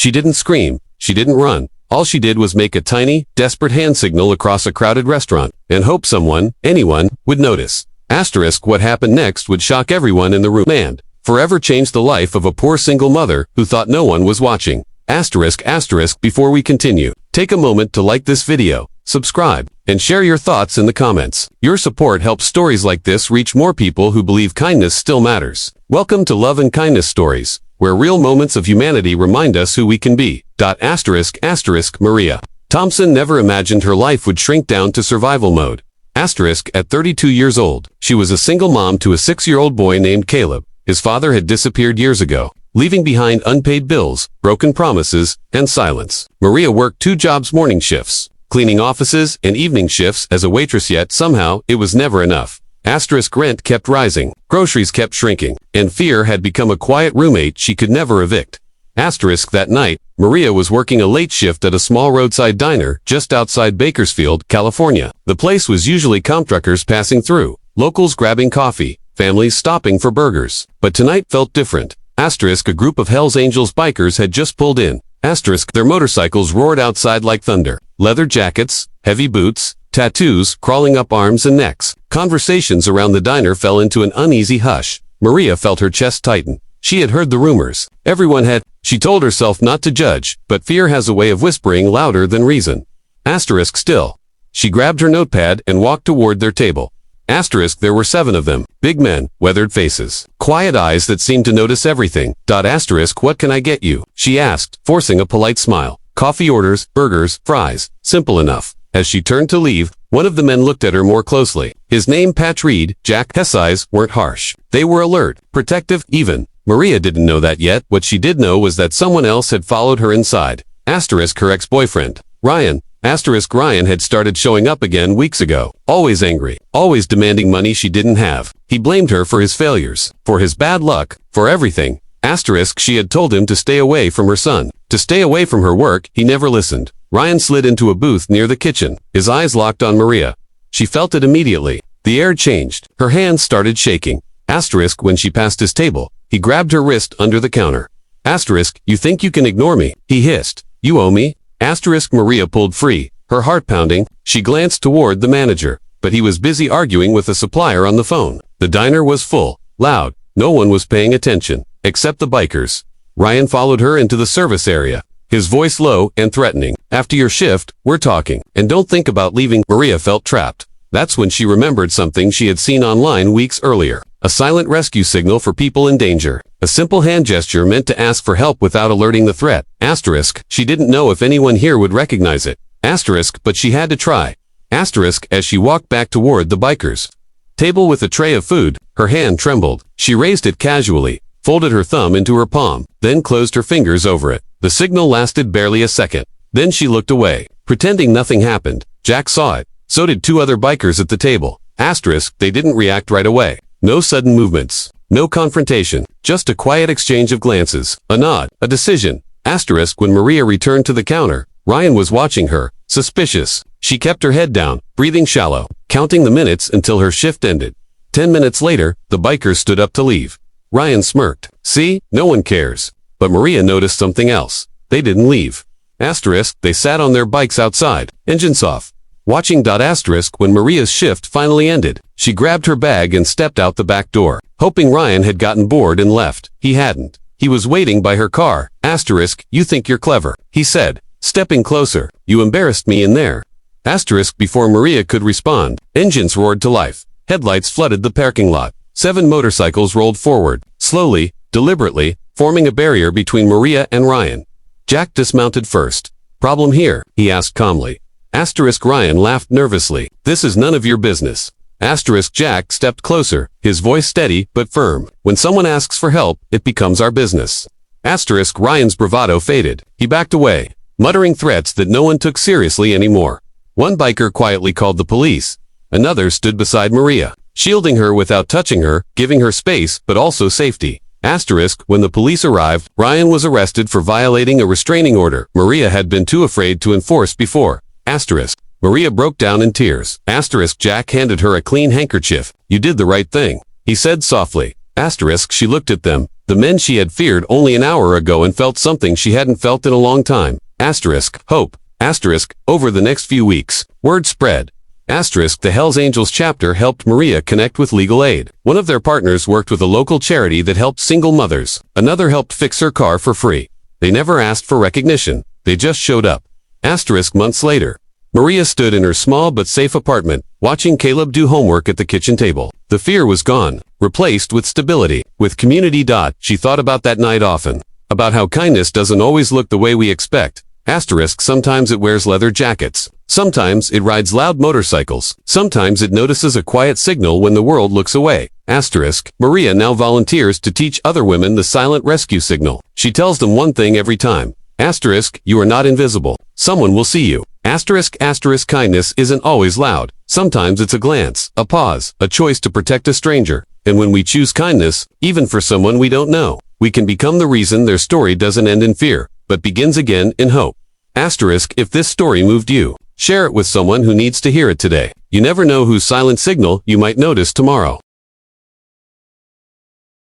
She didn't scream. She didn't run. All she did was make a tiny, desperate hand signal across a crowded restaurant and hope someone, anyone, would notice. Asterisk, what happened next would shock everyone in the room and forever change the life of a poor single mother who thought no one was watching. Asterisk, before we continue, take a moment to like this video, subscribe, and share your thoughts in the comments. Your support helps stories like this reach more people who believe kindness still matters. Welcome to Love and Kindness Stories, where real moments of humanity remind us who we can be. Maria Thompson never imagined her life would shrink down to survival mode. At 32 years old, she was a single mom to a 6-year-old boy named Caleb. His father had disappeared years ago, leaving behind unpaid bills, broken promises, and silence. Maria worked 2 jobs: morning shifts, cleaning offices, and evening shifts as a waitress, yet somehow it was never enough. Rent kept rising, groceries kept shrinking, and fear had become a quiet roommate she could never evict. That night, Maria was working a late shift at a small roadside diner just outside Bakersfield, California. The place was usually comp truckers passing through, locals grabbing coffee, families stopping for burgers. But tonight felt different. A group of Hell's Angels bikers had just pulled in. Their motorcycles roared outside like thunder. Leather jackets, heavy boots, tattoos crawling up arms and necks. Conversations around the diner fell into an uneasy hush. Maria felt her chest tighten. She had heard the rumors. Everyone had. She told herself not to judge, but fear has a way of whispering louder than reason. Still. She grabbed her notepad and walked toward their table. There were 7 of them. Big men, weathered faces, quiet eyes that seemed to notice everything. What can I get you? She asked, forcing a polite smile. Coffee orders, burgers, fries. Simple enough. As she turned to leave, one of the men looked at her more closely. His name Patch Reed, Jack. His eyes weren't harsh. They were alert, protective, even. Maria didn't know that yet. What she did know was that someone else had followed her inside. Her ex-boyfriend, Ryan. Ryan had started showing up again weeks ago. Always angry, always demanding money she didn't have. He blamed her for his failures, for his bad luck, for everything. She had told him to stay away from her son, to stay away from her work. He never listened. Ryan slid into a booth near the kitchen. His eyes locked on Maria. She felt it immediately. The air changed. Her hands started shaking. When she passed his table, he grabbed her wrist under the counter. You think you can ignore me? He hissed. You owe me? Maria pulled free, her heart pounding. She glanced toward the manager, but he was busy arguing with a supplier on the phone. The diner was full, loud. No one was paying attention, except the bikers. Ryan followed her into the service area, his voice low and threatening. After your shift, we're talking, and don't think about leaving. Maria felt trapped. That's when she remembered something she had seen online weeks earlier. A silent rescue signal for people in danger. A simple hand gesture meant to ask for help without alerting the threat. She didn't know if anyone here would recognize it. But she had to try. As she walked back toward the bikers' table with a tray of food, her hand trembled. She raised it casually, folded her thumb into her palm, then closed her fingers over it. The signal lasted barely a second. Then she looked away, pretending nothing happened. Jack saw it. So did 2 other bikers at the table. They didn't react right away. No sudden movements. No confrontation. Just a quiet exchange of glances. A nod. A decision. When Maria returned to the counter, Ryan was watching her, suspicious. She kept her head down, breathing shallow, counting the minutes until her shift ended. 10 minutes later, the bikers stood up to leave. Ryan smirked. See, no one cares. But Maria noticed something else. They didn't leave. They sat on their bikes outside, engines off, watching. When Maria's shift finally ended, she grabbed her bag and stepped out the back door, hoping Ryan had gotten bored and left. He hadn't. He was waiting by her car. You think you're clever, he said, stepping closer. You embarrassed me in there. Before Maria could respond, engines roared to life. Headlights flooded the parking lot. 7 motorcycles rolled forward, slowly, deliberately, forming a barrier between Maria and Ryan. Jack dismounted first. Problem here? He asked calmly. Ryan laughed nervously. This is none of your business. Jack stepped closer, his voice steady but firm. When someone asks for help, it becomes our business. Ryan's bravado faded. He backed away, muttering threats that no one took seriously anymore. One biker quietly called the police. Another stood beside Maria, shielding her without touching her, giving her space but also safety. When the police arrived, Ryan was arrested for violating a restraining order Maria had been too afraid to enforce before. Maria broke down in tears. Jack handed her a clean handkerchief. You did the right thing, he said softly. She looked at them, The men she had feared only an hour ago and felt something she hadn't felt in a long time. Asterisk, hope. Asterisk, over the next few weeks, word spread. Asterisk, the Hells Angels chapter helped Maria connect with legal aid. One of their partners worked with a local charity that helped single mothers. Another helped fix her car for free. They never asked for recognition. They just showed up. Asterisk, months later. Maria stood in her small but safe apartment, watching Caleb do homework at the kitchen table. The fear was gone, replaced with stability. With community. She thought about that night often. About how kindness doesn't always look the way we expect. Asterisk, sometimes it wears leather jackets. Sometimes it rides loud motorcycles. Sometimes it notices a quiet signal when the world looks away. Asterisk, Maria now volunteers to teach other women the silent rescue signal. She tells them one thing every time. Asterisk, you are not invisible. Someone will see you. Asterisk, kindness isn't always loud. Sometimes it's a glance, a pause, a choice to protect a stranger. And when we choose kindness, even for someone we don't know, we can become the reason their story doesn't end in fear, but begins again in hope. Asterisk, if this story moved you, share it with someone who needs to hear it today. You never know whose silent signal you might notice tomorrow.